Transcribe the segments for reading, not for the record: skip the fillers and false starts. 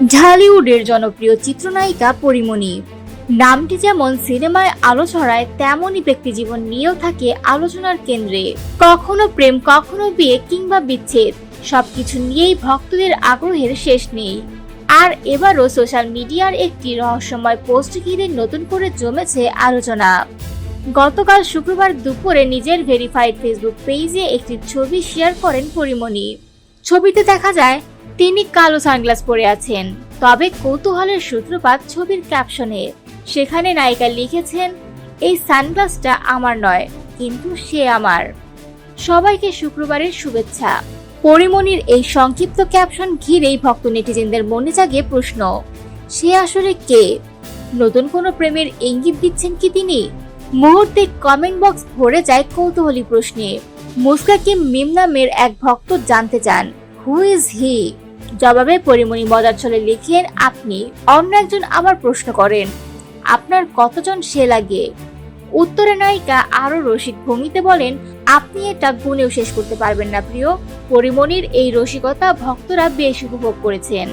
ঢালিউডের জনপ্রিয় চিত্রনায়িকা পরীমণি। নামটি যেমন সিনেমায় আলো ছড়ায়, তেমনই ব্যক্তিজীবন নিয়েও থাকে আলোচনার কেন্দ্রে। কখনো প্রেম, কখনো বিয়ে কিংবা বিচ্ছেদ, সবকিছু নিয়েই ভক্তদের আগ্রহের শেষ নেই। আর এবারও সোশ্যাল মিডিয়ার একটি রহস্যময় পোস্ট ঘিরে নতুন করে জমেছে আলোচনা। গতকাল শুক্রবার দুপুরে নিজের ভেরিফাইড ফেসবুক পেজে একটি ছবি শেয়ার করেন পরীমণি। ছবিতে দেখা যায় তিনি কালো সানগ্লাস পরে আছেন। তবে কৌতূহলের সূত্রপাত ছবির ক্যাপশনে। সেখানে নায়িকা লিখেছেন, এই সানগ্লাসটা আমার নয়, কিন্তু সে আমার। সবাইকে শুক্রবারের শুভেচ্ছা। পরীমণির এই সংক্ষিপ্ত ক্যাপশন ঘিরেই ভক্ত নেটিজেনদের মনে জাগে প্রশ্ন, সে আসলে কে? নতুন কোনো প্রেমের ইঙ্গিত দিচ্ছেন কি তিনি? মুহূর্তে কমেন্ট বক্স ভরে যায় কৌতূহলী প্রশ্নে। মুস্কাকিম মিম নামের এক ভক্ত জানতে চান, হু ইজ হি? জবাবে পরীমণি মজার ছলে লিখেন, আপনি। অন্য একজন আবার প্রশ্ন করেন, আপনার কতজন সে লাগে? উত্তরে নায়িকা আরো রসিক ভঙ্গিতে বলেন, আপনি এটা গুণেও শেষ করতে পারবেন না প্রিয়। পরীমণির এই রসিকতা ভক্তরা বেশ উপভোগ করেছেন।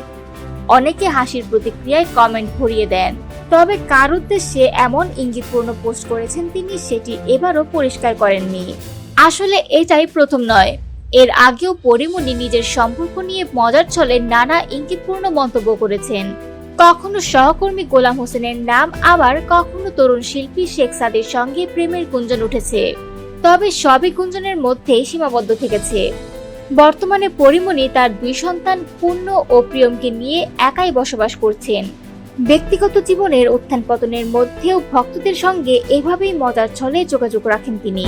অনেকে হাসির প্রতিক্রিয়ায় কমেন্ট ভরিয়ে দেন। তবে কার উদ্দেশ্যে এমন ইঙ্গিতপূর্ণ পোস্ট করেছেন তিনি, সেটি এবারও পরিষ্কার করেননি। আসলে এটাই প্রথম নয়। এর আগেও পরীমণি নিজের সম্পর্ক নিয়ে মজার ছলে নানা ইঙ্গিতপূর্ণ মন্তব্য করেছেন। কখনো সহকর্মী গোলাম হোসেনের নাম, আবার কখনো তরুণ শিল্পী শেখ সাদের সঙ্গে প্রেমের গুঞ্জন উঠেছে। তবে সবই গুঞ্জনের মধ্যেই সীমাবদ্ধ থেকেছে। বর্তমানে পরীমণি তার 2 সন্তান পূর্ণ ও প্রিয়মকে নিয়ে একাই বসবাস করছেন। ব্যক্তিগত জীবনের উত্থান পতনের মধ্যেও ভক্তদের সঙ্গে এভাবেই মজার ছলে যোগাযোগ রাখেন তিনি।